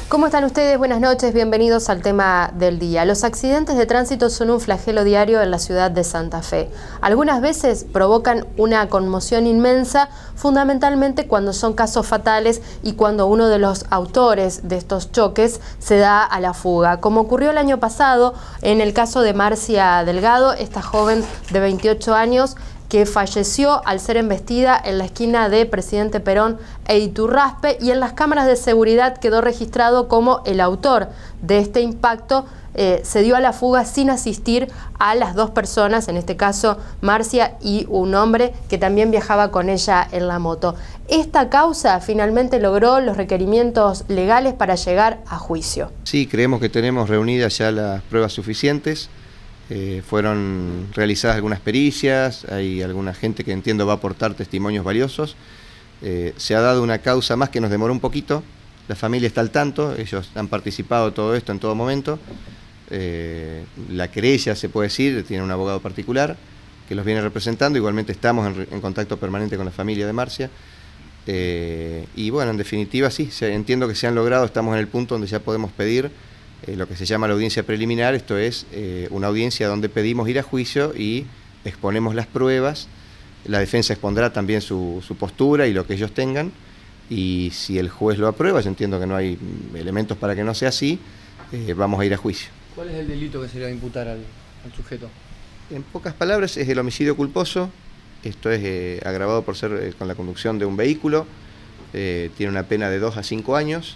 ¿Cómo están ustedes? Buenas noches, bienvenidos al tema del día. Los accidentes de tránsito son un flagelo diario en la ciudad de Santa Fe. Algunas veces provocan una conmoción inmensa, fundamentalmente cuando son casos fatales y cuando uno de los autores de estos choques se da a la fuga. Como ocurrió el año pasado en el caso de Marcia Delgado, esta joven de 28 años, que falleció al ser embestida en la esquina de Presidente Perón e Iturraspe, y en las cámaras de seguridad quedó registrado como el autor de este impacto se dio a la fuga sin asistir a las dos personas, en este caso Marcia y un hombre que también viajaba con ella en la moto. Esta causa finalmente logró los requerimientos legales para llegar a juicio. Sí, creemos que tenemos reunidas ya las pruebas suficientes. Fueron realizadas algunas pericias, hay alguna gente que entiendo va a aportar testimonios valiosos. Se ha dado una causa más que nos demoró un poquito, la familia está al tanto, ellos han participado de todo esto en todo momento. La querella, se puede decir, tiene un abogado particular que los viene representando, igualmente estamos en contacto permanente con la familia de Marcia. Y bueno, en definitiva sí, entiendo que se han logrado, estamos en el punto donde ya podemos pedir lo que se llama la audiencia preliminar, esto es una audiencia donde pedimos ir a juicio y exponemos las pruebas. La defensa expondrá también su postura y lo que ellos tengan, y si el juez lo aprueba, yo entiendo que no hay elementos para que no sea así, vamos a ir a juicio. ¿Cuál es el delito que se le va a imputar al sujeto? En pocas palabras, es el homicidio culposo. Esto es agravado por ser con la conducción de un vehículo, tiene una pena de 2 a 5 años.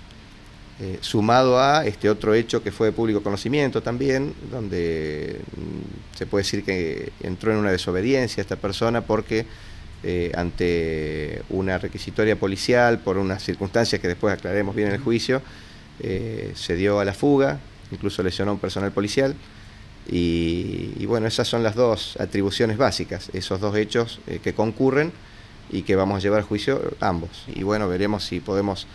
Sumado a este otro hecho que fue de público conocimiento también, donde se puede decir que entró en una desobediencia esta persona porque ante una requisitoria policial, por unas circunstancias que después aclararemos bien en el juicio, se dio a la fuga, incluso lesionó a un personal policial, y bueno, esas son las dos atribuciones básicas, esos dos hechos que concurren y que vamos a llevar a juicio ambos. Y bueno, veremos si podemos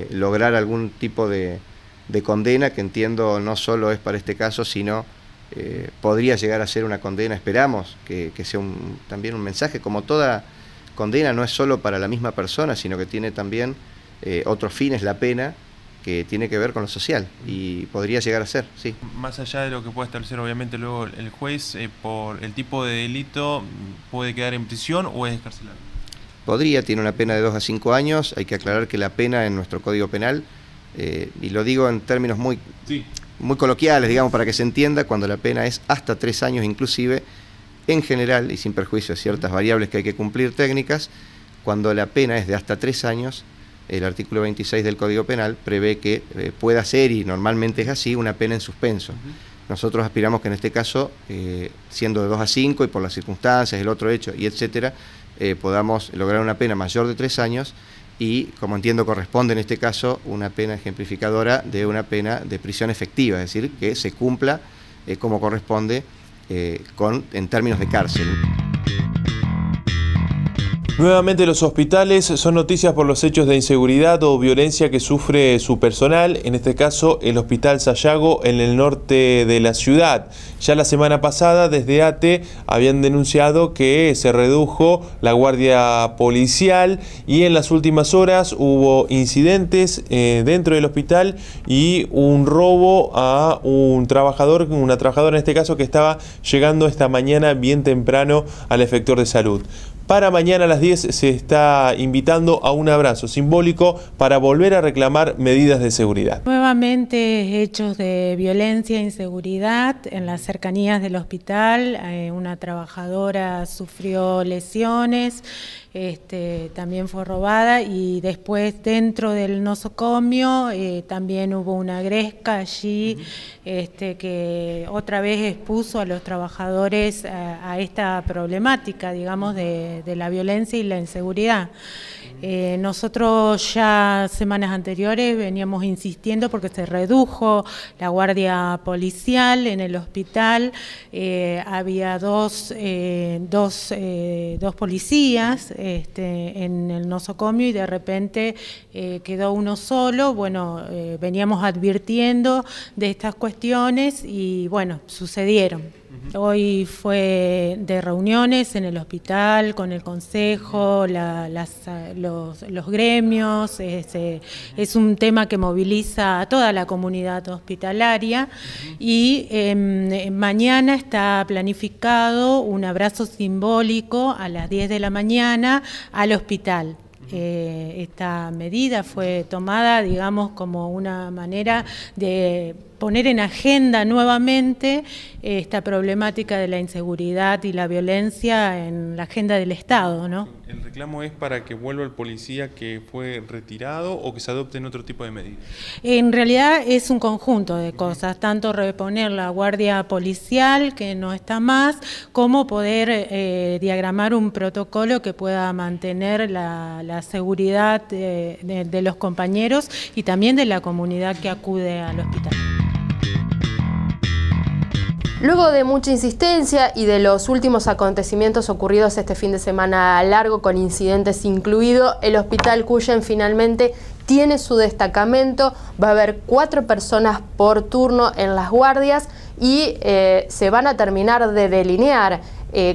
lograr algún tipo de condena, que entiendo no solo es para este caso, sino podría llegar a ser una condena, esperamos que sea también un mensaje. Como toda condena no es solo para la misma persona, sino que tiene también otros fines la pena, que tiene que ver con lo social, y podría llegar a ser, sí. Más allá de lo que pueda establecer obviamente luego el juez, por el tipo de delito, ¿puede quedar en prisión o es excarcelable? Podría, tiene una pena de 2 a 5 años, hay que aclarar que la pena en nuestro Código Penal, y lo digo en términos muy coloquiales, digamos, para que se entienda, cuando la pena es hasta 3 años inclusive, en general, y sin perjuicio de ciertas variables que hay que cumplir técnicas, cuando la pena es de hasta 3 años, el artículo 26 del Código Penal prevé que pueda ser, y normalmente es así, una pena en suspenso. Nosotros aspiramos que en este caso, siendo de 2 a 5 y por las circunstancias, el otro hecho y etcétera, podamos lograr una pena mayor de 3 años y, como entiendo corresponde en este caso, una pena ejemplificadora de una pena de prisión efectiva, es decir, que se cumpla como corresponde en términos de cárcel. Nuevamente los hospitales son noticias por los hechos de inseguridad o violencia que sufre su personal, en este caso el Hospital Sayago en el norte de la ciudad. Ya la semana pasada desde ATE habían denunciado que se redujo la guardia policial, y en las últimas horas hubo incidentes dentro del hospital y un robo a una trabajadora en este caso, que estaba llegando esta mañana bien temprano al efector de salud. Para mañana a las 10 se está invitando a un abrazo simbólico para volver a reclamar medidas de seguridad. Nuevamente hechos de violencia e inseguridad en las cercanías del hospital. Una trabajadora sufrió lesiones, también fue robada, y después dentro del nosocomio también hubo una gresca allí que otra vez expuso a los trabajadores a esta problemática, digamos, de la violencia y la inseguridad. Nosotros ya semanas anteriores veníamos insistiendo porque se redujo la guardia policial en el hospital. Había dos policías en el nosocomio, y de repente quedó uno solo. Bueno, veníamos advirtiendo de estas cuestiones y bueno, sucedieron. Hoy fue de reuniones en el hospital, con el consejo, los gremios. Es un tema que moviliza a toda la comunidad hospitalaria y mañana está planificado un abrazo simbólico a las 10 de la mañana al hospital. Esta medida fue tomada, digamos, como una manera de poner en agenda nuevamente esta problemática de la inseguridad y la violencia en la agenda del Estado, ¿no? ¿El reclamo es para que vuelva el policía que fue retirado o que se adopten otro tipo de medidas? En realidad es un conjunto de cosas, tanto reponer la guardia policial, que no está más, como poder diagramar un protocolo que pueda mantener la seguridad de los compañeros y también de la comunidad que acude al hospital. Luego de mucha insistencia y de los últimos acontecimientos ocurridos este fin de semana largo, con incidentes incluido, el Hospital Cuyen finalmente tiene su destacamento. Va a haber 4 personas por turno en las guardias y se van a terminar de delinear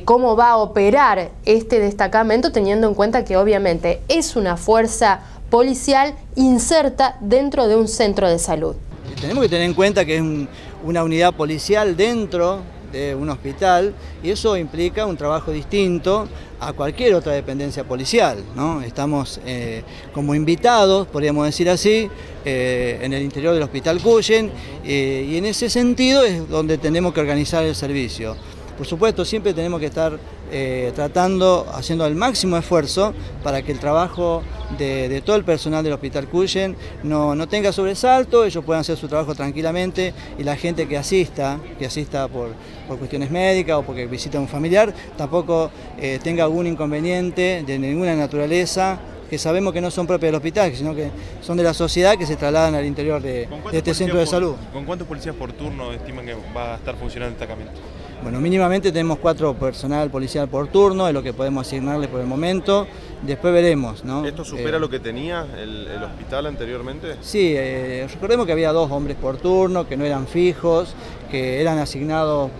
cómo va a operar este destacamento, teniendo en cuenta que obviamente es una fuerza policial inserta dentro de un centro de salud. Tenemos que tener en cuenta que es una unidad policial dentro de un hospital y eso implica un trabajo distinto a cualquier otra dependencia policial, ¿no? Estamos como invitados, podríamos decir así, en el interior del Hospital Cuyen y en ese sentido es donde tenemos que organizar el servicio. Por supuesto, siempre tenemos que estar haciendo el máximo esfuerzo para que el trabajo de todo el personal del Hospital Cuyen no tenga sobresalto, ellos puedan hacer su trabajo tranquilamente y la gente que asista por cuestiones médicas o porque visita a un familiar, tampoco tenga algún inconveniente de ninguna naturaleza, que sabemos que no son propias del hospital, sino que son de la sociedad que se trasladan al interior de este centro de salud. ¿Con cuántos policías por turno estiman que va a estar funcionando el destacamento? Bueno, mínimamente tenemos 4 personal policial por turno, es lo que podemos asignarle por el momento, después veremos, ¿no? ¿Esto supera lo que tenía el hospital anteriormente? Sí, recordemos que había 2 hombres por turno, que no eran fijos, que eran asignados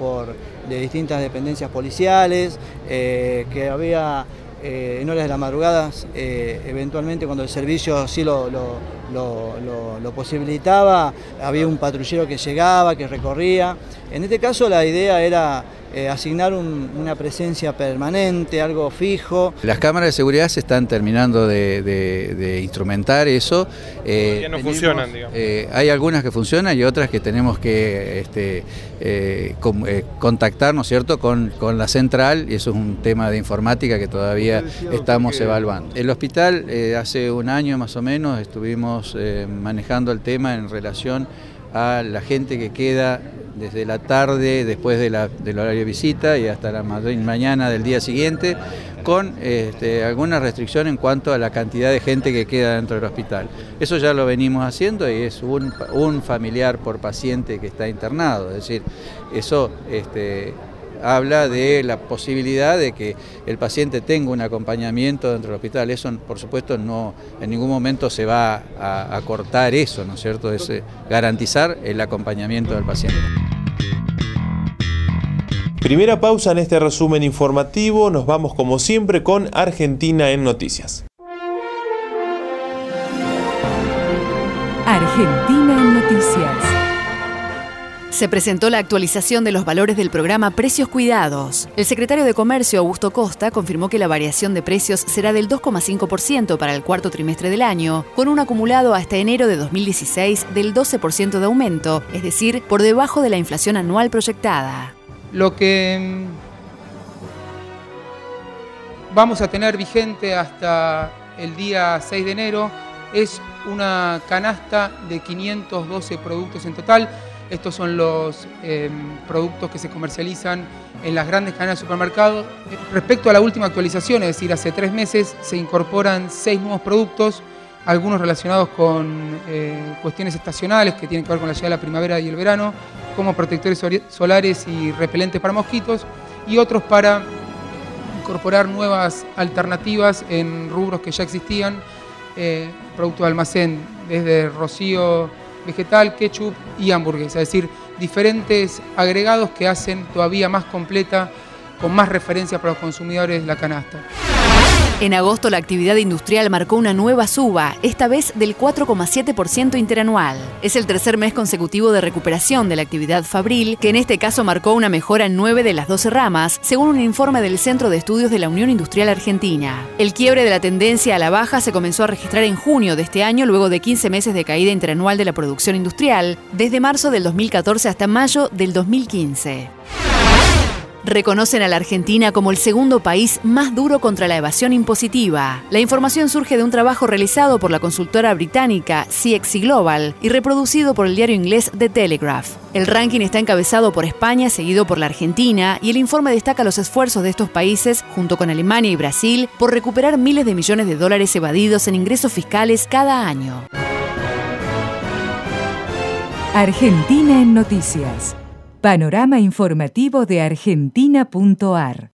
de distintas dependencias policiales, que había en horas de la madrugada, eventualmente cuando el servicio así lo posibilitaba, había un patrullero que llegaba, que recorría. En este caso la idea era asignar una presencia permanente, algo fijo. Las cámaras de seguridad se están terminando de instrumentar eso. Ya no funcionan, digamos. Hay algunas que funcionan y otras que tenemos que contactar, ¿no es cierto?, con la central, y eso es un tema de informática que todavía estamos evaluando. El hospital, hace un año más o menos, estuvimos manejando el tema en relación a la gente que queda desde la tarde, después del horario de visita y hasta la mañana del día siguiente, con alguna restricción en cuanto a la cantidad de gente que queda dentro del hospital. Eso ya lo venimos haciendo y es un familiar por paciente que está internado, es decir, eso habla de la posibilidad de que el paciente tenga un acompañamiento dentro del hospital. Eso, por supuesto, no en ningún momento se va a cortar eso, ¿no es cierto? Es garantizar el acompañamiento del paciente. Primera pausa en este resumen informativo. Nos vamos como siempre con Argentina en Noticias. Argentina en Noticias. Se presentó la actualización de los valores del programa Precios Cuidados. El secretario de Comercio, Augusto Costa, confirmó que la variación de precios será del 2,5% para el cuarto trimestre del año, con un acumulado hasta enero de 2016 del 12% de aumento, es decir, por debajo de la inflación anual proyectada. Lo que vamos a tener vigente hasta el día 6 de enero es una canasta de 512 productos en total. Estos son los productos que se comercializan en las grandes cadenas de supermercados. Respecto a la última actualización, es decir, hace 3 meses se incorporan 6 nuevos productos, algunos relacionados con cuestiones estacionales que tienen que ver con la llegada de la primavera y el verano, como protectores solares y repelentes para mosquitos, y otros para incorporar nuevas alternativas en rubros que ya existían, productos de almacén, desde rocío vegetal, ketchup y hamburguesa, es decir, diferentes agregados que hacen todavía más completa, con más referencias para los consumidores, la canasta. En agosto la actividad industrial marcó una nueva suba, esta vez del 4,7% interanual. Es el tercer mes consecutivo de recuperación de la actividad fabril, que en este caso marcó una mejora en 9 de las 12 ramas, según un informe del Centro de Estudios de la Unión Industrial Argentina. El quiebre de la tendencia a la baja se comenzó a registrar en junio de este año, luego de 15 meses de caída interanual de la producción industrial, desde marzo del 2014 hasta mayo del 2015. Reconocen a la Argentina como el segundo país más duro contra la evasión impositiva. La información surge de un trabajo realizado por la consultora británica CXC Global y reproducido por el diario inglés The Telegraph. El ranking está encabezado por España, seguido por la Argentina, y el informe destaca los esfuerzos de estos países, junto con Alemania y Brasil, por recuperar miles de millones de dólares evadidos en ingresos fiscales cada año. Argentina en Noticias. Panorama informativo de Argentina.ar